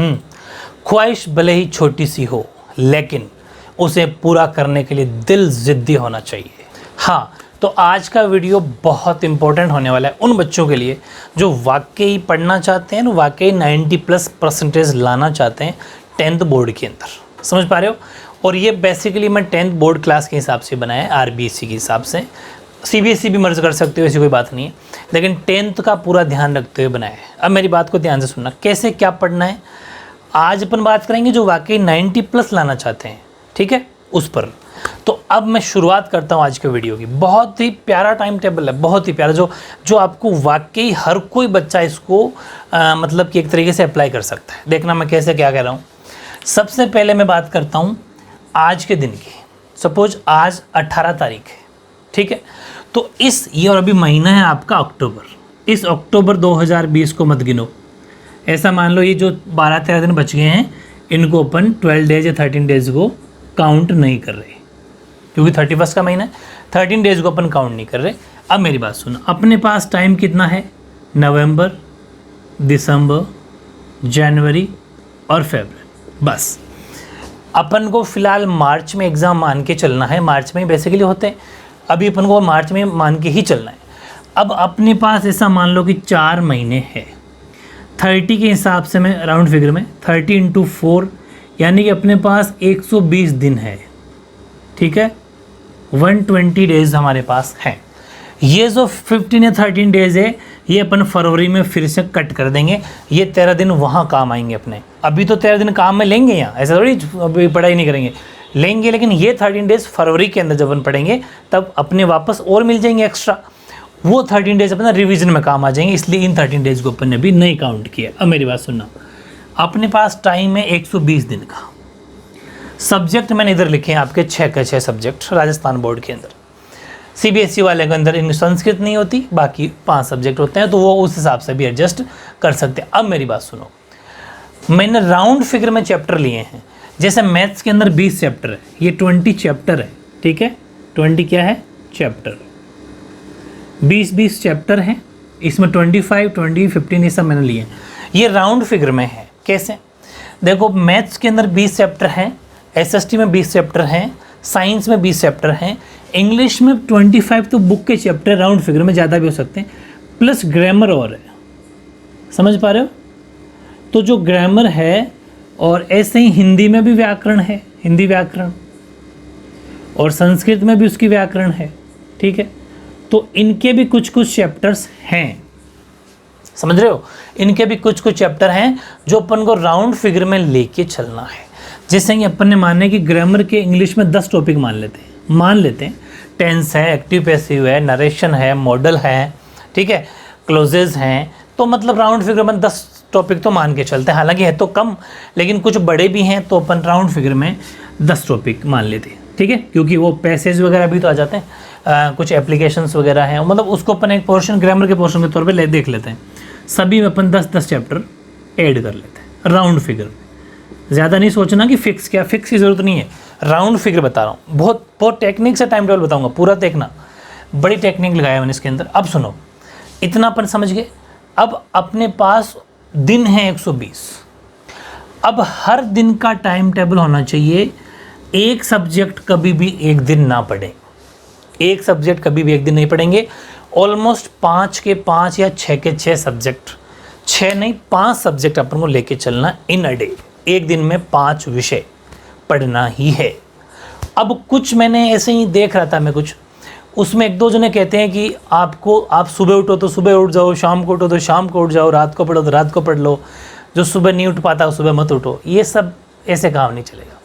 ख्वाहिश भले ही छोटी सी हो लेकिन उसे पूरा करने के लिए दिल जिद्दी होना चाहिए। हाँ, तो आज का वीडियो बहुत इंपॉर्टेंट होने वाला है उन बच्चों के लिए जो वाकई पढ़ना चाहते हैं, वाकई 90+ % लाना चाहते हैं 10th बोर्ड के अंदर। समझ पा रहे हो? और ये बेसिकली मैं 10th बोर्ड क्लास के हिसाब से बनाया है, RBSE के हिसाब से। CBSE भी मर्ज कर सकते हो, ऐसी कोई बात नहीं है, लेकिन 10th का पूरा ध्यान रखते हुए बनाया है। अब मेरी बात को ध्यान से सुनना, कैसे क्या पढ़ना है आज अपन बात करेंगे जो वाकई 90+ लाना चाहते हैं, ठीक है, उस पर। तो अब मैं शुरुआत करता हूँ आज के वीडियो की। बहुत ही प्यारा टाइम टेबल है, बहुत ही प्यारा, जो आपको वाकई हर कोई बच्चा इसको मतलब कि एक तरीके से अप्लाई कर सकता है। देखना मैं कैसे क्या कह रहा हूँ। सबसे पहले मैं बात करता हूँ आज के दिन की। सपोज आज 18 तारीख है, ठीक है, तो ये और अभी महीना है आपका अक्टूबर। इस अक्टूबर 2020 को मत गिनो, ऐसा मान लो ये जो 12-13 दिन बच गए हैं इनको अपन 12 डेज या 13 डेज को काउंट नहीं कर रहे, क्योंकि 31 का महीना है, 13 डेज को अपन काउंट नहीं कर रहे। अब मेरी बात सुनो, अपने पास टाइम कितना है? नवंबर, दिसंबर, जनवरी और फरवरी। बस अपन को फ़िलहाल मार्च में एग्ज़ाम मान के चलना है। मार्च में ही बेसिकली होते हैं, अभी अपन को मार्च में मान के ही चलना है। अब अपने पास ऐसा मान लो कि 4 महीने हैं। 30 के हिसाब से मैं राउंड फिगर में 30 × 4 यानी कि अपने पास 120 दिन है, ठीक है, 120 डेज हमारे पास हैं। ये जो 15 या 13 डेज है ये अपन फरवरी में फिर से कट कर देंगे। ये 13 दिन वहाँ काम आएंगे अपने। अभी तो 13 दिन काम में लेंगे, यहाँ ऐसा थोड़ी अभी पढ़ाई नहीं करेंगे, लेंगे, लेकिन ये 13 डेज फरवरी के अंदर जब अपन पढ़ेंगे तब अपने वापस और मिल जाएंगे एक्स्ट्रा। वो 13 डेज अपना रिवीजन में काम आ जाएंगे, इसलिए इन 13 डेज को अपन ने भी नहीं काउंट किया। अब मेरी बात सुनना, अपने पास टाइम है 120 दिन का। सब्जेक्ट मैंने इधर लिखे हैं आपके 6 के 6 सब्जेक्ट राजस्थान बोर्ड के अंदर। CBSE वाले के अंदर इन संस्कृत नहीं होती, बाकी 5 सब्जेक्ट होते हैं, तो वो उस हिसाब से भी एडजस्ट कर सकते हैं। अब मेरी बात सुनो, मैंने राउंड फिगर में चैप्टर लिए हैं। जैसे मैथ्स के अंदर 20 चैप्टर है, ये 20 चैप्टर है, ठीक है, 20 क्या है? चैप्टर। 20 चैप्टर हैं, इसमें 25, 20, 15 ये सब मैंने लिए हैं। ये राउंड फिगर में है। कैसे? देखो, मैथ्स के अंदर 20 चैप्टर हैं, SST में 20 चैप्टर हैं, साइंस में 20 चैप्टर हैं, इंग्लिश में 25 तो बुक के चैप्टर राउंड फिगर में ज़्यादा भी हो सकते हैं, प्लस ग्रामर और है। समझ पा रहे हो? तो जो ग्रामर है, और ऐसे ही हिंदी में भी व्याकरण है, हिंदी व्याकरण, और संस्कृत में भी उसकी व्याकरण है, ठीक है, तो इनके भी कुछ कुछ चैप्टर्स हैं। समझ रहे हो? इनके भी कुछ कुछ चैप्टर हैं जो अपन को राउंड फिगर में लेके चलना है। जैसे कि अपन ने माने कि ग्रामर के इंग्लिश में 10 टॉपिक मान लेते हैं, टेंस है, एक्टिव पैसिव है, नरेशन है, मॉडल है, ठीक है, क्लोजेज हैं, तो मतलब राउंड फिगर में 10 टॉपिक तो मान के चलते हैं। हालांकि है तो कम, लेकिन कुछ बड़े भी हैं, तो अपन राउंड फिगर में 10 टॉपिक मान लेते हैं, ठीक है, क्योंकि वो पैसेज वगैरह भी तो आ जाते हैं, कुछ एप्लीकेशंस वगैरह हैं, मतलब उसको अपन एक पोर्शन ग्रामर के पोर्शन के तौर पे देख लेते हैं। सभी में अपन 10-10 चैप्टर ऐड कर लेते हैं राउंड फिगर में। ज़्यादा नहीं सोचना कि फिक्स की ज़रूरत नहीं है, राउंड फिगर बता रहा हूँ। बहुत टेक्निक से टाइम टेबल बताऊँगा, पूरा देखना, बड़ी टेक्निक लगाया मैंने इसके अंदर। अब सुनो, इतना अपन समझ गए। अब अपने पास दिन है 120। अब हर दिन का टाइम टेबल होना चाहिए। एक सब्जेक्ट कभी भी एक दिन ना पढ़े, एक सब्जेक्ट कभी भी एक दिन नहीं पढ़ेंगे। ऑलमोस्ट 5 के 5 या 6 के 6 सब्जेक्ट, 6 नहीं 5 सब्जेक्ट अपन को लेके चलना इन अ डे। एक दिन में 5 विषय पढ़ना ही है। अब कुछ मैंने ऐसे ही देख रहा था मैं, कुछ उसमें 1-2 जने कहते हैं कि आप सुबह उठो तो सुबह उठ जाओ, शाम को उठो तो शाम को उठ जाओ, रात को पढ़ो तो रात को पढ़ लो, जो सुबह नहीं उठ पाता सुबह मत उठो। ये सब ऐसे काम नहीं चलेगा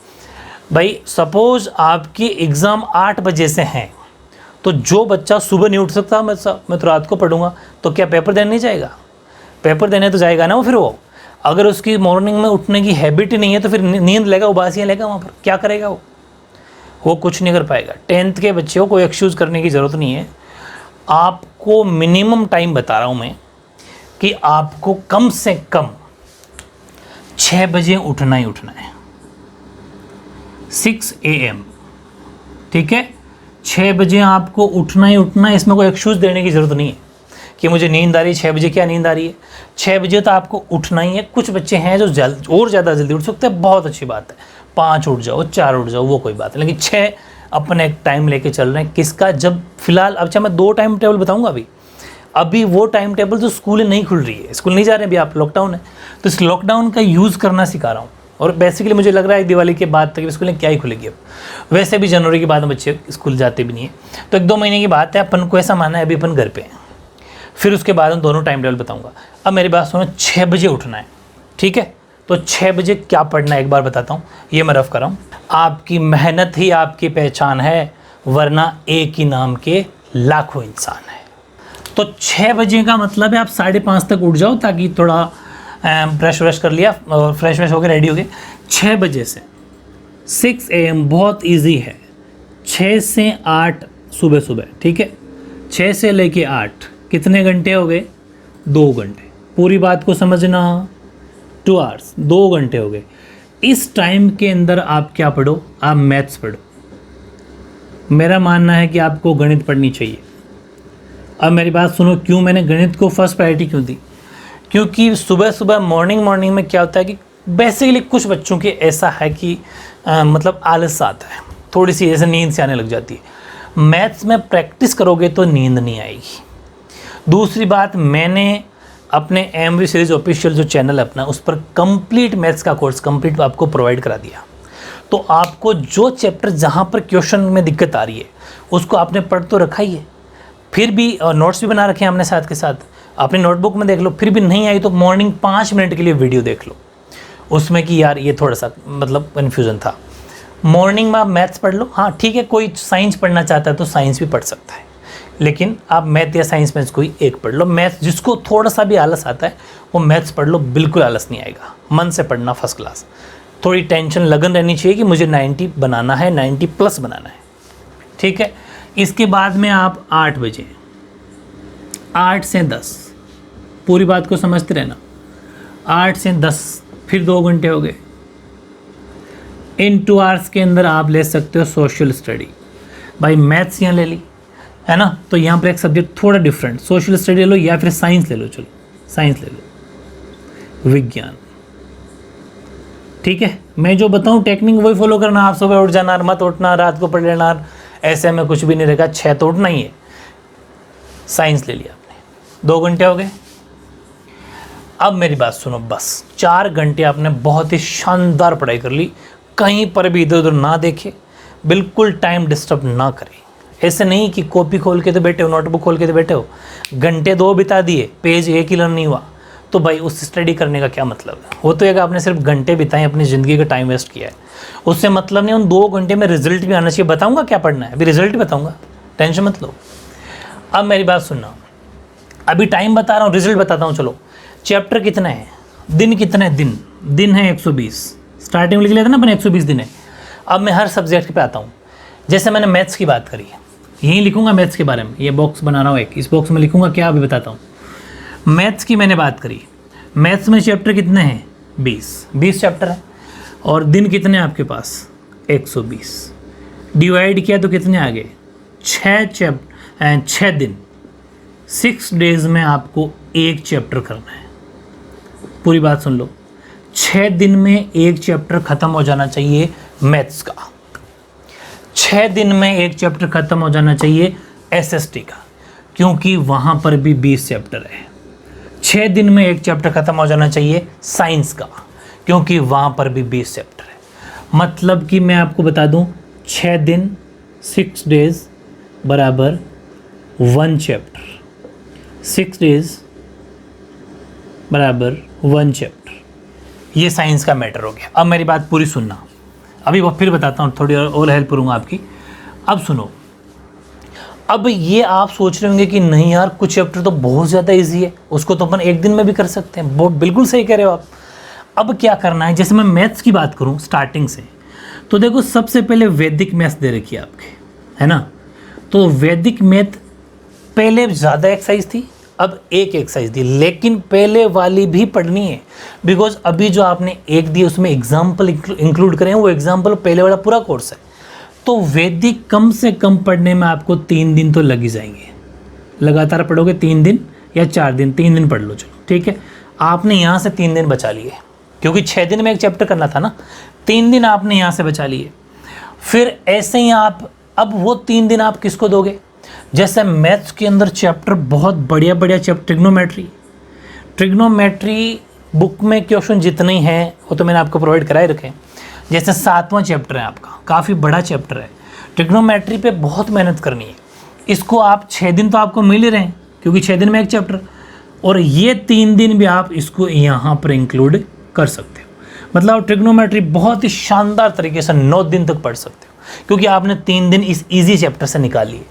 भाई। सपोज आपकी एग्ज़ाम 8 बजे से हैं, तो जो बच्चा सुबह नहीं उठ सकता मैं तो रात को पढ़ूंगा, तो क्या पेपर देने नहीं जाएगा? पेपर देने तो जाएगा ना वो। फिर वो अगर उसकी मॉर्निंग में उठने की हैबिट ही नहीं है तो फिर नींद लेगा, उबासियाँ लेगा, वहाँ पर क्या करेगा वो कुछ नहीं कर पाएगा। 10th के बच्चों को एक्सक्यूज़ करने की ज़रूरत नहीं है। आपको मिनिमम टाइम बता रहा हूँ मैं कि आपको कम से कम 6 बजे उठना ही उठना है, 6 AM, ठीक है, 6 बजे आपको उठना ही उठना है। इसमें कोई एक्सक्यूज़ देने की ज़रूरत नहीं है कि मुझे नींद आ रही है 6 बजे, क्या नींद आ रही है 6 बजे, तो आपको उठना ही है। कुछ बच्चे हैं जो और ज़्यादा जल्दी उठ सकते हैं, बहुत अच्छी बात है, 5 उठ जाओ, 4 उठ जाओ, वो कोई बात नहीं, लेकिन 6 अपने एक टाइम लेके चल रहे हैं। किसका? जब फिलहाल, अच्छा मैं 2 टाइम टेबल बताऊँगा अभी वो टाइम टेबल जो स्कूल नहीं खुल रही है, स्कूल नहीं जा रहे हैं अभी आप, लॉकडाउन है, तो इस लॉकडाउन का यूज़ करना सिखा रहा हूँ। और बेसिकली मुझे लग रहा है दिवाली के बाद तक स्कूलें क्या ही खुलेगी अब, वैसे भी जनवरी के बाद बच्चे स्कूल जाते भी नहीं है, तो 1-2 महीने की बात है। अपन को ऐसा मानना है अभी अपन घर पे हैं, फिर उसके बाद हम दोनों टाइम टेबल बताऊँगा। अब मेरी बात सुनो, 6 बजे उठना है, ठीक है? तो 6 बजे क्या पढ़ना है एक बार बताता हूँ, ये मैं रफ कर रहा हूँ। आपकी मेहनत ही आपकी पहचान है, वरना एक ही नाम के लाखों इंसान है। तो 6 बजे का मतलब है आप 5:30 तक उठ जाओ, ताकि थोड़ा ब्रश व्रश कर लिया और फ्रेश व्रेश हो गए, रेडी हो गए। 6 बजे से 6 AM बहुत इजी है, 6 से 8 सुबह, ठीक है? 6 से लेके 8 कितने घंटे हो गए? 2 घंटे। पूरी बात को समझना, 2 आवर्स, 2 घंटे हो गए। इस टाइम के अंदर आप क्या पढ़ो? आप मैथ्स पढ़ो। मेरा मानना है कि आपको गणित पढ़नी चाहिए। अब मेरी बात सुनो, क्यों मैंने गणित को फर्स्ट प्रायोरिटी क्यों दी? क्योंकि सुबह मॉर्निंग में क्या होता है कि बेसिकली कुछ बच्चों के ऐसा है कि मतलब आलस आता है, थोड़ी सी ऐसे नींद से आने लग जाती है। मैथ्स में प्रैक्टिस करोगे तो नींद नहीं आएगी। दूसरी बात, मैंने अपने एमवी सीरीज ऑफिशियल जो चैनल है अपना, उस पर कंप्लीट मैथ्स का कोर्स कंप्लीट आपको प्रोवाइड करा दिया। तो आपको जो चैप्टर जहाँ पर क्वेश्चन में दिक्कत आ रही है उसको आपने पढ़ तो रखा ही है, फिर भी नोट्स भी बना रखे हैं हमने साथ के साथ, अपनी नोटबुक में देख लो। फिर भी नहीं आई तो मॉर्निंग 5 मिनट के लिए वीडियो देख लो उसमें, कि यार ये थोड़ा सा मतलब कन्फ्यूज़न था। मॉर्निंग में आप मैथ्स पढ़ लो, हाँ ठीक है, कोई साइंस पढ़ना चाहता है तो साइंस भी पढ़ सकता है, लेकिन आप मैथ या साइंस में कोई एक पढ़ लो। मैथ्स जिसको थोड़ा सा भी आलस आता है वो मैथ्स पढ़ लो, बिल्कुल आलस नहीं आएगा, मन से पढ़ना, फर्स्ट क्लास। थोड़ी टेंशन लगन रहनी चाहिए कि मुझे 90 बनाना है, 90+ बनाना है, ठीक है? इसके बाद में आप 8 बजे, 8 से 10, पूरी बात को समझते रहना, 8 से 10 फिर 2 घंटे हो गए। इन 2 आवर्स के अंदर आप ले सकते हो सोशल स्टडी। भाई मैथ्स यहाँ ले ली है ना, तो यहाँ पर एक सब्जेक्ट थोड़ा डिफरेंट, सोशल स्टडी ले लो या फिर साइंस ले लो, चलो साइंस ले लो, विज्ञान, ठीक है? मैं जो बताऊँ टेक्निक वही फॉलो करना। आप सुबह उठ जाना, मत उठना, रात को पढ़ लेना, ऐसे में कुछ भी नहीं रहेगा। 6 तो उठना ही है। साइंस ले लिया आपने, 2 घंटे हो गए। अब मेरी बात सुनो, बस 4 घंटे आपने बहुत ही शानदार पढ़ाई कर ली, कहीं पर भी इधर उधर ना देखे, बिल्कुल टाइम डिस्टर्ब ना करें। ऐसे नहीं कि कॉपी खोल के तो बैठे हो, नोटबुक खोल के तो बैठे हो, घंटे 2 बिता दिए, पेज 1 ही लर्न नहीं हुआ, तो भाई उस स्टडी करने का क्या मतलब है? वो तो एक आपने सिर्फ घंटे बिताए, अपनी ज़िंदगी का टाइम वेस्ट किया है, उससे मतलब नहीं। उन 2 घंटे में रिजल्ट भी आना चाहिए। बताऊँगा क्या पढ़ना है, अभी रिजल्ट बताऊँगा, टेंशन मत लो। अब मेरी बात सुनना, अभी टाइम बता रहा हूँ, रिजल्ट बताता हूँ। चलो, चैप्टर कितने हैं, दिन कितने हैं? दिन है 120, स्टार्टिंग में लिख लिया था ना अपन, 120 दिन है। अब मैं हर सब्जेक्ट पे आता हूँ। जैसे मैंने मैथ्स की बात करी, यहीं लिखूँगा मैथ्स के बारे में, ये बॉक्स बना रहा हूँ एक, इस बॉक्स में लिखूँगा क्या, अभी बताता हूँ। मैथ्स की मैंने बात करी, मैथ्स में चैप्टर कितने हैं? 20 चैप्टर है, और दिन कितने हैं आपके पास? 120। डिवाइड किया तो कितने आ गए? 6 दिन, 6 डेज़ में आपको एक चैप्टर करना है। पूरी बात सुन लो, 6 दिन में एक चैप्टर ख़त्म हो जाना चाहिए मैथ्स का, 6 दिन में एक चैप्टर ख़त्म हो जाना चाहिए एसएसटी का, क्योंकि वहाँ पर भी 20 चैप्टर है। 6 दिन में एक चैप्टर ख़त्म हो जाना चाहिए साइंस का, क्योंकि वहाँ पर भी 20 चैप्टर है। मतलब कि मैं आपको बता दूँ, 6 दिन 6 डेज़ बराबर 1 चैप्टर, 6 डेज़ बराबर 1 चैप्टर। ये साइंस का मैटर हो गया। अब मेरी बात पूरी सुनना, अभी वो फिर बताता हूँ, थोड़ी और हेल्प करूँगा आपकी। अब सुनो, अब ये आप सोच रहे होंगे कि नहीं यार, कुछ चैप्टर तो बहुत ज़्यादा इजी है, उसको तो अपन एक दिन में भी कर सकते हैं। बहुत बिल्कुल सही कह रहे हो आप। अब क्या करना है, जैसे मैं मैथ्स की बात करूँ स्टार्टिंग से, तो देखो सबसे पहले वैदिक मैथ्स दे रखी है आपके, है ना? तो वैदिक मैथ पहले ज़्यादा एक्सरसाइज थी, अब एक एक्सरसाइज दी, लेकिन पहले वाली भी पढ़नी है, बिकॉज अभी जो आपने एक दी उसमें एग्जाम्पल इंक्लूड करें, वो एग्जाम्पल पहले वाला पूरा कोर्स है। तो वैदिक कम से कम पढ़ने में आपको 3 दिन तो लग ही जाएंगे। लगातार पढ़ोगे 3 दिन या 4 दिन, 3 दिन पढ़ लो, चलो ठीक है। आपने यहाँ से 3 दिन बचा लिए, क्योंकि 6 दिन में एक चैप्टर करना था ना, 3 दिन आपने यहाँ से बचा लिए। फिर ऐसे ही आप, अब वो 3 दिन आप किसको दोगे? जैसे मैथ्स के अंदर चैप्टर बहुत बढ़िया बढ़िया चैप्टर, ट्रिग्नोमेट्री बुक में क्वेश्चन जितने हैं वो तो मैंने आपको प्रोवाइड कराए रखे हैं। जैसे 7वां चैप्टर है आपका, काफ़ी बड़ा चैप्टर है, ट्रिग्नोमेट्री पे बहुत मेहनत करनी है। इसको आप 6 दिन तो आपको मिल ही रहे हैं, क्योंकि 6 दिन में एक चैप्टर, और ये 3 दिन भी आप इसको यहाँ पर इंक्लूड कर सकते हो। मतलब ट्रिग्नोमेट्री बहुत ही शानदार तरीके से 9 दिन तक पढ़ सकते हो, क्योंकि आपने 3 दिन इस ईजी चैप्टर से निकाल लिए।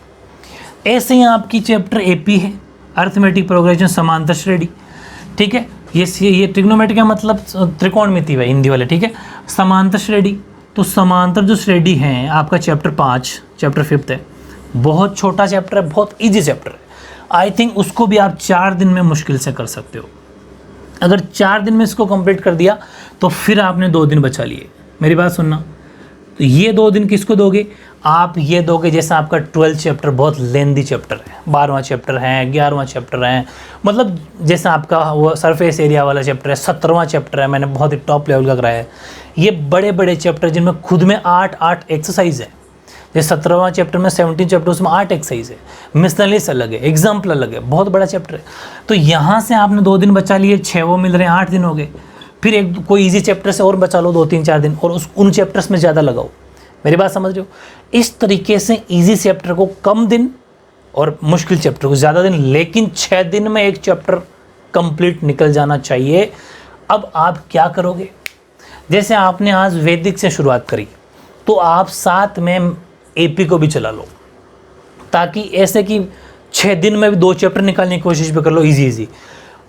ऐसे ही आपकी चैप्टर एपी है, अर्थमेटिक प्रोग्रेशन, समांतर श्रेणी, ठीक है। ये ट्रिग्नोमेट्री का मतलब त्रिकोणमिति है हिंदी वाले, ठीक है। समांतर श्रेणी, तो समांतर जो श्रेणी है आपका चैप्टर 5, चैप्टर 5 है, बहुत छोटा चैप्टर है, बहुत इजी चैप्टर है। आई थिंक उसको भी आप 4 दिन में मुश्किल से कर सकते हो। अगर 4 दिन में इसको कंप्लीट कर दिया तो फिर आपने 2 दिन बचा लिए। मेरी बात सुनना, तो ये 2 दिन किसको दोगे? आप ये दोगे, जैसे आपका 12 चैप्टर बहुत लेंदी चैप्टर है, 12वां चैप्टर है, 11वां चैप्टर है, मतलब जैसे आपका वो सरफेस एरिया वाला चैप्टर है, 17वां चैप्टर है, मैंने बहुत ही टॉप लेवल का कराया है। ये बड़े बड़े चैप्टर जिनमें खुद में 8 एक्सरसाइज है, जैसे 17वां चैप्टर में 17 चैप्टर, उसमें 8 एक्सरसाइज है, मिसलेनियस अलग है, एग्जाम्पल अलग है, बहुत बड़ा चैप्टर है। तो यहाँ से आपने 2 दिन बचा लिए, 6 वो मिल रहे हैं, 8 दिन हो गए। फिर एक कोई इजी चैप्टर से और बचा लो 2-3-4 दिन, और उन चैप्टर्स में ज़्यादा लगाओ। मेरी बात समझ रहे हो? इस तरीके से इजी चैप्टर को कम दिन और मुश्किल चैप्टर को ज़्यादा दिन, लेकिन 6 दिन में एक चैप्टर कंप्लीट निकल जाना चाहिए। अब आप क्या करोगे? जैसे आपने आज वैदिक से शुरुआत करी, तो आप साथ में एपी को भी चला लो, ताकि ऐसे कि 6 दिन में भी 2 चैप्टर निकालने की कोशिश भी कर लो, इजी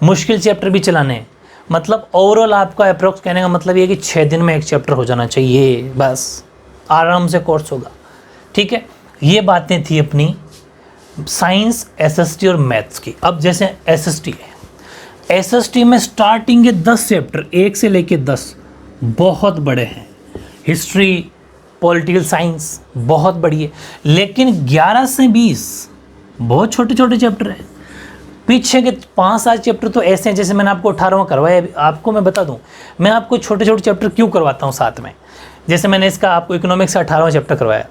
मुश्किल चैप्टर भी चलाने हैं। मतलब ओवरऑल आपका अप्रोक्स कहने का मतलब ये कि 6 दिन में एक चैप्टर हो जाना चाहिए, बस आराम से कोर्स होगा, ठीक है। ये बातें थी अपनी साइंस, एसएसटी और मैथ्स की। अब जैसे एसएसटी है, एसएसटी में स्टार्टिंग के 10 चैप्टर 1 से लेके 10 बहुत बड़े हैं। हिस्ट्री, पॉलिटिकल साइंस बहुत बड़ी है, लेकिन 11 से 20 बहुत छोटे छोटे चैप्टर हैं। पीछे के 5-7 चैप्टर तो ऐसे हैं, जैसे मैंने आपको 18वां करवाया। आपको मैं बता दूं, मैं आपको छोटे छोटे चैप्टर क्यों करवाता हूं साथ में। जैसे मैंने इसका आपको इकोनॉमिक्स का 18वां चैप्टर करवाया,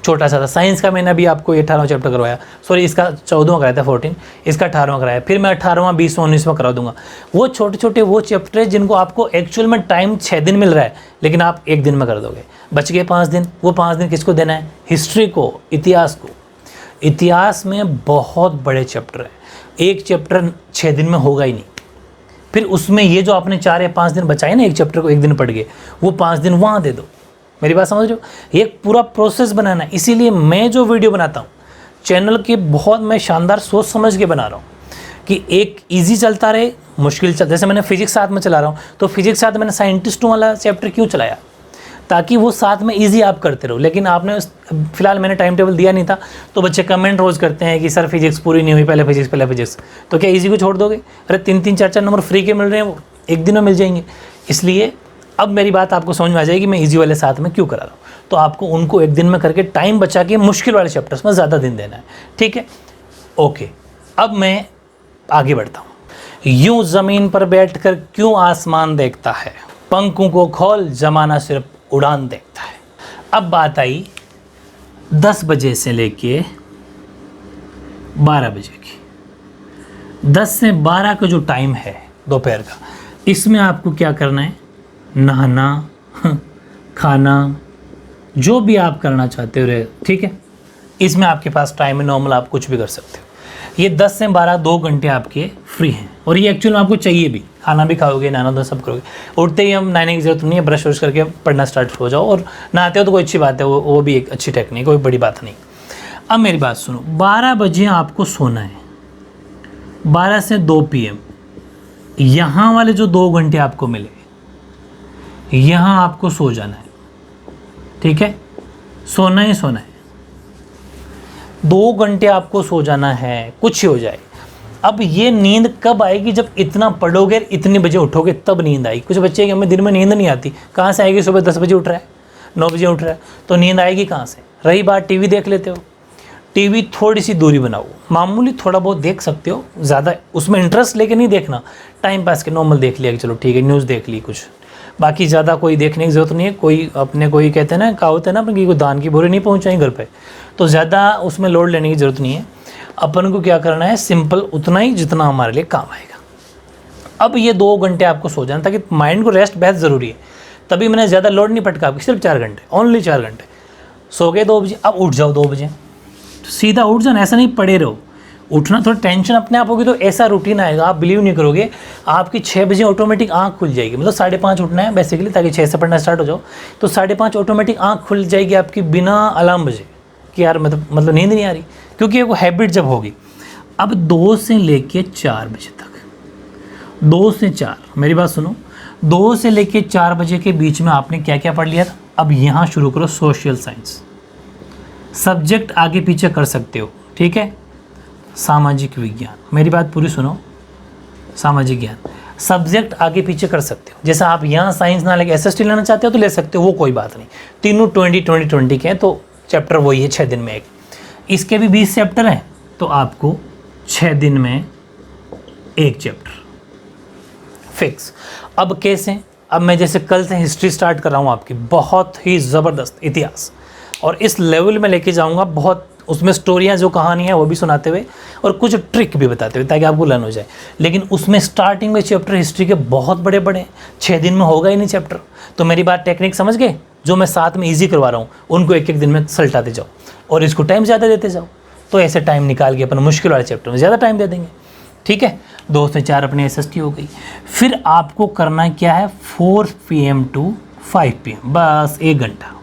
छोटा सा था। साइंस का मैंने अभी आपको 18वां चैप्टर करवाया, सॉरी इसका 14वां कराया था, 14, इसका 18वां कराया। फिर मैं 18वां, 20वां, 19वां करा दूंगा। वो छोटे छोटे वो चैप्टर जिनको आपको एक्चुअल में टाइम 6 दिन मिल रहा है, लेकिन आप 1 दिन में कर दोगे। बच गए 5 दिन। वो 5 दिन किसको देना है? हिस्ट्री को, इतिहास को। इतिहास में बहुत बड़े चैप्टर है, एक चैप्टर 6 दिन में होगा ही नहीं। फिर उसमें ये जो आपने 4 या 5 दिन बचाए ना, एक चैप्टर को 1 दिन पढ़ गए, वो 5 दिन वहाँ दे दो। मेरी बात समझ रहे हो? ये एक पूरा प्रोसेस बनाना है। इसीलिए मैं जो वीडियो बनाता हूँ चैनल के, बहुत मैं शानदार सोच समझ के बना रहा हूँ कि एक इजी चलता रहे, मुश्किल चलता। जैसे मैंने फिजिक्स साथ में चला रहा हूँ, तो फिजिक्स साथ मैंने साइंटिस्टों वाला चैप्टर क्यों चलाया? ताकि वो साथ में इजी आप करते रहो। लेकिन आपने फिलहाल मैंने टाइम टेबल दिया नहीं था, तो बच्चे कमेंट रोज़ करते हैं कि सर फिजिक्स पूरी नहीं हुई, पहले फिजिक्स। तो क्या इजी को छोड़ दोगे? अरे 3-3, 4-4 नंबर फ्री के मिल रहे हैं, वो 1 दिन में मिल जाएंगे। इसलिए अब मेरी बात आपको समझ में आ जाएगी मैं इजी वाले साथ में क्यों करा रहा हूँ। तो आपको उनको 1 दिन में करके टाइम बचा के मुश्किल वाले चैप्टर्स में ज़्यादा दिन देना है, ठीक है? ओके, अब मैं आगे बढ़ता हूँ। यूँ ज़मीन पर बैठकर क्यों आसमान देखता है, पंखों को खोल जमाना सिर्फ उड़ान देखता है। अब बात आई 10 बजे से लेके 12 बजे की। 10 से 12 का जो टाइम है दोपहर का, इसमें आपको क्या करना है? नहाना, खाना, जो भी आप करना चाहते हो, ठीक है? इसमें आपके पास टाइम है, नॉर्मल आप कुछ भी कर सकते हो। ये 10 से 12 2 घंटे आपके फ्री हैं, और ये एक्चुअल में आपको चाहिए भी। खाना भी खाओगे, नहाना तो सब करोगे। उठते ही हम नहाने की जरूरत नहीं है, ब्रश व्रश करके पढ़ना स्टार्ट हो जाओ, और नहाते हो तो कोई अच्छी बात है, वो भी एक अच्छी टेक्निक, कोई बड़ी बात नहीं। अब मेरी बात सुनो, 12 बजे आपको सोना है, 12 से 2 PM यहाँ वाले जो 2 घंटे आपको मिले, यहाँ आपको सो जाना है, ठीक है? सोना ही सोना है, 2 घंटे आपको सो जाना है, कुछ ही हो जाए। अब ये नींद कब आएगी? जब इतना पढ़ोगे, इतने बजे उठोगे, तब नींद आएगी। कुछ बच्चे कि हमें दिन में नींद नहीं आती, कहाँ से आएगी? सुबह 10 बजे उठ रहा है, 9 बजे उठ रहा है, तो नींद आएगी कहाँ से? रही बात टीवी देख लेते हो, टीवी थोड़ी सी दूरी बनाओ, मामूली थोड़ा बहुत देख सकते हो, ज़्यादा उसमें इंटरेस्ट लेके नहीं देखना, टाइम पास के नॉर्मल देख लिया कि चलो ठीक है न्यूज़ देख ली कुछ, बाकी ज़्यादा कोई देखने की ज़रूरत नहीं है। कोई अपने कोई कहते हैं ना, कहावत है ना अपने, कोई दान की बोरी नहीं पहुँचाई घर पे, तो ज़्यादा उसमें लोड लेने की ज़रूरत नहीं है। अपन को क्या करना है, सिंपल उतना ही जितना हमारे लिए काम आएगा। अब ये 2 घंटे आपको सो जाना, ताकि माइंड को रेस्ट बेहद ज़रूरी है। तभी मैंने ज़्यादा लोड नहीं पटका, आपकी सिर्फ 4 घंटे, ओनली 4 घंटे सो गए 2 बजे। अब उठ जाओ 2 बजे, तो सीधा उठ जाना, ऐसा नहीं पड़े रहो। उठना थोड़ा टेंशन अपने आप होगी तो ऐसा रूटीन आएगा, आप बिलीव नहीं करोगे, आपकी 6 बजे ऑटोमेटिक आँख खुल जाएगी। मतलब 5:30 उठना है बेसिकली, ताकि 6 से पढ़ना स्टार्ट हो जाओ, तो 5:30 ऑटोमेटिक आँख खुल जाएगी आपकी बिना अलार्म बजे कि यार मतलब नींद नहीं आ रही, क्योंकि वो हैबिट जब होगी। अब 2 से लेके 4 बजे तक, 2 से 4, मेरी बात सुनो, 2 से लेके 4 बजे के बीच में आपने क्या क्या पढ़ लिया था। अब यहाँ शुरू करो सोशल साइंस, सब्जेक्ट आगे पीछे कर सकते हो, ठीक है। सामाजिक विज्ञान, मेरी बात पूरी सुनो, सामाजिक ज्ञान सब्जेक्ट आगे पीछे कर सकते हो। जैसा आप यहाँ साइंस ना लेके SST लेना चाहते हो तो ले सकते हो, वो कोई बात नहीं। तीनों 20-20-20 के हैं, तो चैप्टर वही है 6 दिन में एक। इसके भी 20 चैप्टर हैं, तो आपको 6 दिन में एक चैप्टर फिक्स। अब कैसे, अब मैं जैसे कल से हिस्ट्री स्टार्ट कर रहा हूँ आपकी, बहुत ही ज़बरदस्त इतिहास, और इस लेवल में लेके जाऊँगा, बहुत उसमें स्टोरियाँ जो कहानी है वो भी सुनाते हुए और कुछ ट्रिक भी बताते हुए, ताकि आपको लर्न हो जाए। लेकिन उसमें स्टार्टिंग में चैप्टर हिस्ट्री के बहुत बड़े बड़े, 6 दिन में होगा ही नहीं चैप्टर। तो मेरी बात टेक्निक समझ गए, जो मैं साथ में ईजी करवा रहा हूँ उनको एक दिन में सल्टाते जाओ, और इसको टाइम ज़्यादा देते जाओ, तो ऐसे टाइम निकाल के अपन मुश्किल वाले चैप्टर में ज़्यादा टाइम दे देंगे, ठीक है। 2 से 4 अपनी SST हो गई। फिर आपको करना क्या है, 4 PM to 5 PM, बस 1 घंटा।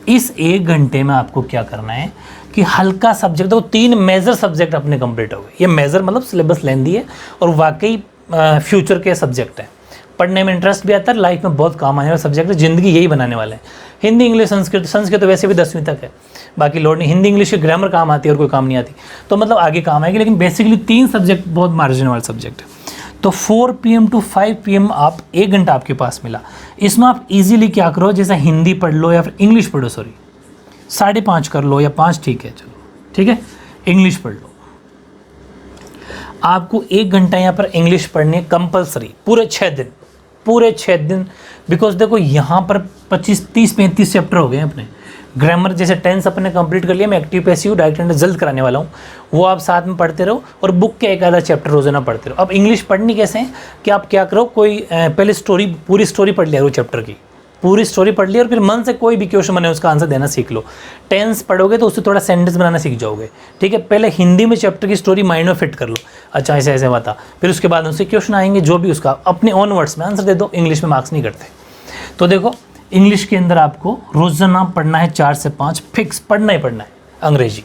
इस 1 घंटे में आपको क्या करना है कि हल्का सब्जेक्ट, तो 3 मेजर सब्जेक्ट अपने कंप्लीट हो गए। ये मेजर मतलब सिलेबस लेंदी है और वाकई फ्यूचर के सब्जेक्ट हैं, पढ़ने में इंटरेस्ट भी आता है, लाइफ में बहुत काम आने वाला सब्जेक्ट है, ज़िंदगी यही बनाने वाले हैं। हिंदी, इंग्लिश, संस्कृत तो वैसे भी 10वीं तक है, बाकी लोड नहीं। हिंदी इंग्लिश की ग्रामर काम आती है और कोई काम नहीं आती, तो मतलब आगे काम आएगी। लेकिन बेसिकली 3 सब्जेक्ट बहुत मार्जिन वाले सब्जेक्ट है। तो 4 PM to 5 PM आप 1 घंटा आपके पास मिला। इसमें आप इजीली क्या करो, जैसे हिंदी पढ़ लो या फिर इंग्लिश पढ़ो, 5:30 कर लो या 5, ठीक है, चलो ठीक है, इंग्लिश पढ़ लो। आपको 1 घंटा यहाँ पर इंग्लिश पढ़ने कंपलसरी, पूरे 6 दिन, बिकॉज देखो यहाँ पर 25-30-35 चैप्टर हो गए अपने। ग्रामर जैसे टेंस अपने कंप्लीट कर लिया, मैं एक्टिव पैसिव डायरेक्ट एंड जल्द कराने वाला हूँ, वो आप साथ में पढ़ते रहो, और बुक के एक आधा चैप्टर रोजाना पढ़ते रहो। अब इंग्लिश पढ़नी कैसे है कि आप क्या करो, कोई पहले पूरी स्टोरी पढ़ लिया, वो चैप्टर की पूरी स्टोरी पढ़ ली, और फिर मन से कोई भी क्वेश्चन बने उसका आंसर देना सीख लो। टेंस पढ़ोगे तो उससे थोड़ा सेंटेंस बनाना सीख जाओगे, ठीक है। पहले हिंदी में चैप्टर की स्टोरी माइंड में फिट कर लो, अच्छा ऐसे ऐसे बता, फिर उसके बाद उनसे क्वेश्चन आएंगे, जो भी उसका अपने ओन वर्ड्स में आंसर दे दो। इंग्लिश में मार्क्स नहीं करते। तो देखो इंग्लिश के अंदर आपको रोजाना पढ़ना है 4 से 5 फिक्स, पढ़ना ही पढ़ना है अंग्रेजी।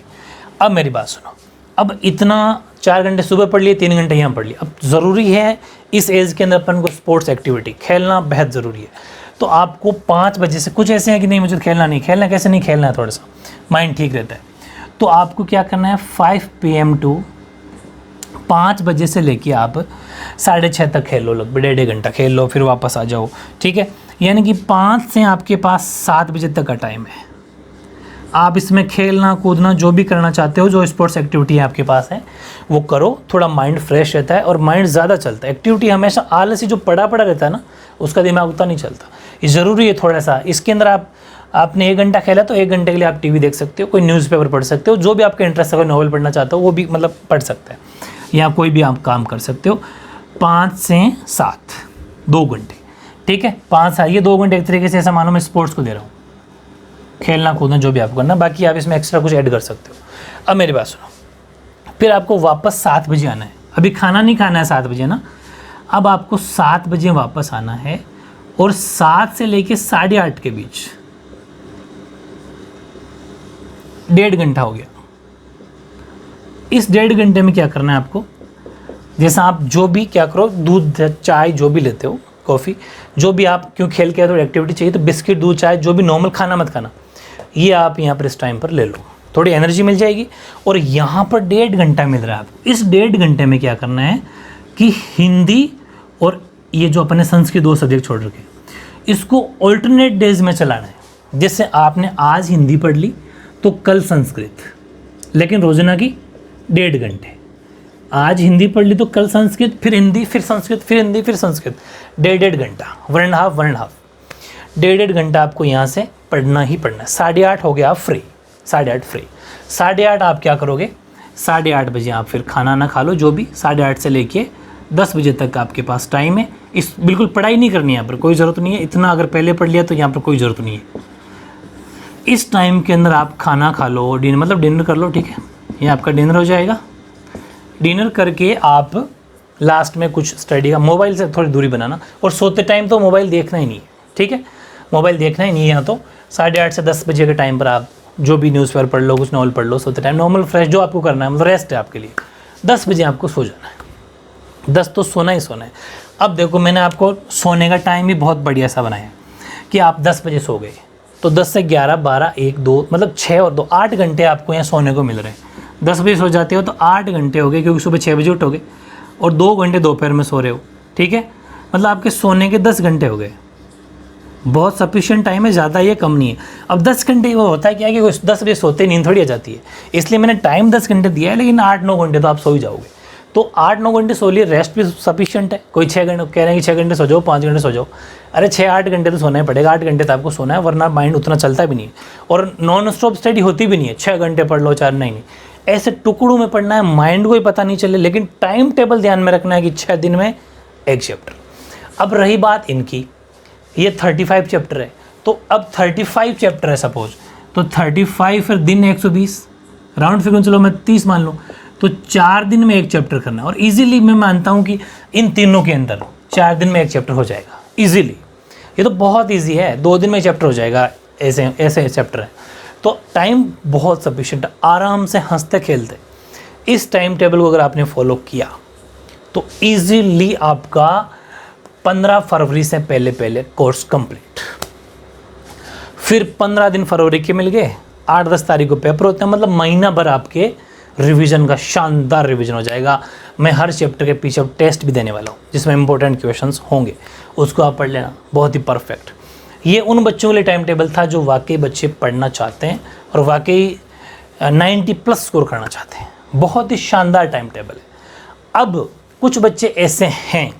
अब मेरी बात सुनो, अब इतना 4 घंटे सुबह पढ़ लिए, 3 घंटे यहाँ पढ़ लिए। अब ज़रूरी है इस एज के अंदर अपन को स्पोर्ट्स एक्टिविटी, खेलना बेहद ज़रूरी है। तो आपको 5 बजे से, कुछ ऐसे हैं कि नहीं मुझे खेलना नहीं, खेलना कैसे नहीं, खेलना है थोड़ा सा, माइंड ठीक रहता है। तो आपको क्या करना है, 5 PM to 5 बजे से लेके आप 6:30 तक खेल लो, लगभग 1.5 घंटा खेल लो, फिर वापस आ जाओ, ठीक है। यानी कि 5 से आपके पास 7 बजे तक का टाइम है। आप इसमें खेलना कूदना जो भी करना चाहते हो, जो स्पोर्ट्स एक्टिविटी आपके पास है वो करो, थोड़ा माइंड फ्रेश रहता है और माइंड ज़्यादा चलता है। एक्टिविटी हमेशा आलसी जो पड़ा रहता है ना, उसका दिमाग उतना नहीं चलता। ये ज़रूरी है थोड़ा सा। इसके अंदर आपने 1 घंटा खेला तो 1 घंटे के लिए आप टीवी देख सकते हो, कोई न्यूज़पेपर पढ़ सकते हो, जो भी आपका इंटरेस्ट है, कोई नॉवल पढ़ना चाहते हो वो भी मतलब पढ़ सकते हैं, या कोई भी आप काम कर सकते हो। 5 से 7 2 घंटे, ठीक है। 5 ये 2 घंटे एक तरीके से ऐसा मानो मैं स्पोर्ट्स को दे रहा हूँ, खेलना कूदना जो भी आपको करना, बाकी आप इसमें एक्स्ट्रा कुछ ऐड कर सकते हो। अब मेरी बात सुनो, फिर आपको वापस 7 बजे आना है। अभी खाना नहीं खाना है 7 बजे ना, अब आपको 7 बजे वापस आना है, और 7 से लेके 8:30 के बीच 1.5 घंटा हो गया। इस 1.5 घंटे में क्या करना है आपको, जैसा आप जो भी क्या करो, दूध चाय जो भी लेते हो, कॉफ़ी जो भी आप, क्यों खेल के तो एक्टिविटी चाहिए, तो बिस्किट दूध चाय जो भी नॉर्मल खाना मत खाना, ये आप यहाँ पर इस टाइम पर ले लो, थोड़ी एनर्जी मिल जाएगी। और यहाँ पर 1.5 घंटा मिल रहा है आपको। इस 1.5 घंटे में क्या करना है कि हिंदी और ये जो अपने संस्कृत 2 सब्जेक्ट छोड़ रखे, इसको ऑल्टरनेट डेज में चलाना है। जैसे आपने आज हिंदी पढ़ ली तो कल संस्कृत, लेकिन रोजाना की 1.5 घंटे। आज हिंदी पढ़ ली तो कल संस्कृत, फिर हिंदी, फिर संस्कृत, फिर हिंदी, फिर संस्कृत, 1.5 घंटा, 1.5 1.5 घंटा आपको यहाँ से पढ़ना ही पढ़ना है। 8:30 हो गया आप फ्री, 8:30 फ्री। 8:30 आप क्या करोगे, 8:30 बजे आप फिर खाना ना खा लो, जो भी 8:30 से लेके 10 बजे तक आपके पास टाइम है। इस बिल्कुल पढ़ाई नहीं करनी है यहाँ पर, कोई ज़रूरत नहीं है, इतना अगर पहले पढ़ लिया तो यहाँ पर कोई ज़रूरत नहीं है। इस टाइम के अंदर आप खाना खा लो, डिनर कर लो, ठीक है, ये आपका डिनर हो जाएगा। डिनर करके आप लास्ट में कुछ स्टडी का, मोबाइल से थोड़ी दूरी बनाना, और सोते टाइम तो मोबाइल देखना ही नहीं है, ठीक है, मोबाइल देखना ही नहीं है। यहाँ तो 8:30 से 10 बजे के टाइम पर आप जो भी न्यूज़पेपर पढ़ लो, कुछ नॉवल पढ़ लो, सोते टाइम नॉर्मल फ्रेश जो आपको करना है, मतलब रेस्ट है आपके लिए। 10 बजे आपको सो जाना है, 10 तो सोना ही सोना है। अब देखो मैंने आपको सोने का टाइम भी बहुत बढ़िया सा बनाया कि आप 10 बजे सो गए तो 10 से 11, 12, 1, 2 मतलब 6 और 2 8 घंटे आपको यहाँ सोने को मिल रहे हैं। 10 बजे सो जाते हो तो 8 घंटे हो गए, क्योंकि सुबह 6 बजे उठोगे, और 2 घंटे दोपहर में सो रहे हो, ठीक है, मतलब आपके सोने के 10 घंटे हो गए। बहुत सफिशिएंट टाइम है, ज़्यादा ये कम नहीं है। अब 10 घंटे वो होता है क्या कि 10 बजे सोते नींद थोड़ी आ जाती है, इसलिए मैंने टाइम 10 घंटे दिया है, लेकिन 8-9 घंटे तो आप सो ही जाओगे। तो 8-9 घंटे सो लिए, रेस्ट भी सफिशिएंट है। कोई 6 घंटे कह रहे हैं कि 6 घंटे सो जाओ, 5 घंटे सो जाओ, अरे 6-8 घंटे तो सोना ही पड़ेगा। 8 घंटे तो आपको सोना है, वरना माइंड उतना चलता भी नहीं है, और नॉन स्टॉप स्टडी होती भी नहीं है। 6 घंटे पढ़ लो, 4 नहीं, ऐसे टुकड़ों में पढ़ना है, माइंड को ही पता नहीं चले, लेकिन टाइम टेबल ध्यान में रखना है कि 6 दिन में एक चैप्टर। अब रही बात इनकी, ये 35 चैप्टर है, तो अब 35 चैप्टर है सपोज, तो 35 फिर दिन 120, राउंड फिगर चलो मैं 30 मान लूँ, तो 4 दिन में एक चैप्टर करना है। और इजीली मैं मानता हूँ कि इन तीनों के अंदर 4 दिन में एक चैप्टर हो जाएगा इजीली। ये तो बहुत इजी है, 2 दिन में एक चैप्टर हो जाएगा, ऐसे ऐसे चैप्टर है। तो टाइम बहुत सफिशिएंट, आराम से हंसते खेलते इस टाइम टेबल को अगर आपने फॉलो किया तो इजीली आपका 15 फरवरी से पहले कोर्स कंप्लीट। फिर 15 दिन फरवरी के मिल गए, 8-10 तारीख को पेपर होते हैं, मतलब महीना भर आपके रिवीजन का शानदार रिवीजन हो जाएगा। मैं हर चैप्टर के पीछे टेस्ट भी देने वाला हूँ जिसमें इंपॉर्टेंट क्वेश्चंस होंगे, उसको आप पढ़ लेना, बहुत ही परफेक्ट। ये उन बच्चों के लिए टाइम टेबल था जो वाकई बच्चे पढ़ना चाहते हैं और वाकई 90+ स्कोर करना चाहते हैं। बहुत ही शानदार टाइम टेबल है। अब कुछ बच्चे ऐसे हैं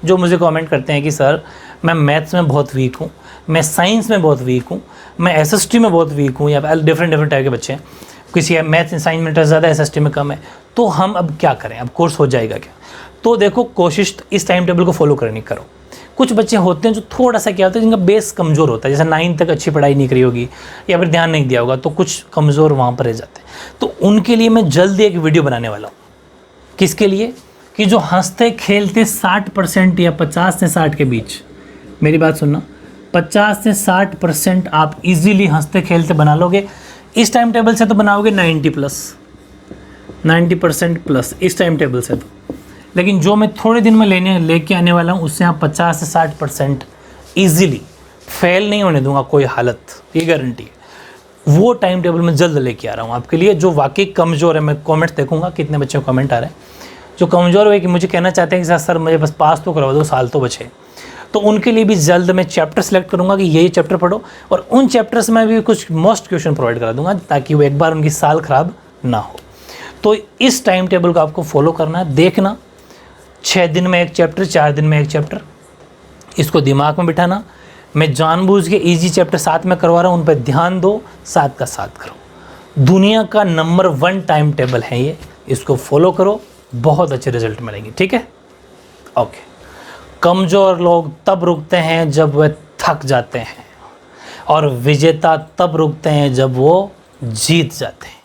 जो मुझे कमेंट करते हैं कि सर मैं मैथ्स में बहुत वीक हूँ, मैं साइंस में बहुत वीक हूँ, मैं एसएसटी में बहुत वीक हूँ, या डिफरेंट टाइप के बच्चे हैं, किसी मैथ्स साइंस में इंटरेस्ट ज़्यादा, एसएसटी में कम है, तो हम अब क्या करें, अब कोर्स हो जाएगा क्या? तो देखो कोशिश इस टाइम टेबल को फॉलो करनी करो। कुछ बच्चे होते हैं जो थोड़ा सा क्या होता है, जिनका बेस कमज़ोर होता है, जैसे 9 तक अच्छी पढ़ाई नहीं करी होगी या फिर ध्यान नहीं दिया होगा, तो कुछ कमज़ोर वहाँ पर रह जाते हैं। तो उनके लिए मैं जल्दी एक वीडियो बनाने वाला हूँ। किसके लिए? कि जो हंसते खेलते 60% या 50 से 60 के बीच, मेरी बात सुनना, 50 से 60% आप इजीली हंसते खेलते बना लोगे। इस टाइम टेबल से तो बनाओगे 90% प्लस इस टाइम टेबल से तो, लेकिन जो मैं थोड़े दिन में लेके आने वाला हूँ उससे आप 50 से 60% ईजिली फेल नहीं होने दूंगा कोई हालत, ये गारंटी है। वो टाइम टेबल में जल्द लेके आ रहा हूँ आपके लिए। जो वाकई कमज़ोर है, मैं कमेंट देखूंगा कितने बच्चों को कमेंट आ रहे हैं जो कमज़ोर है कि मुझे कहना चाहते हैं कि सर मुझे बस पास तो करवा दो, साल तो बचे, तो उनके लिए भी जल्द मैं चैप्टर सेलेक्ट करूंगा कि ये चैप्टर पढ़ो, और उन चैप्टर्स में भी कुछ मोस्ट क्वेश्चन प्रोवाइड करा दूंगा ताकि वो एक बार उनकी साल ख़राब ना हो। तो इस टाइम टेबल को आपको फॉलो करना है, देखना 6 दिन में एक चैप्टर, 4 दिन में एक चैप्टर, इसको दिमाग में बिठाना। मैं जानबूझ के ईजी चैप्टर साथ में करवा रहा हूँ, उन पर ध्यान दो, साथ का साथ करो। दुनिया का नंबर 1 टाइम टेबल है ये, इसको फॉलो करो, बहुत अच्छे रिजल्ट मिलेंगे, ठीक है? ओके। कमज़ोर लोग तब रुकते हैं जब वे थक जाते हैं, और विजेता तब रुकते हैं जब वो जीत जाते हैं।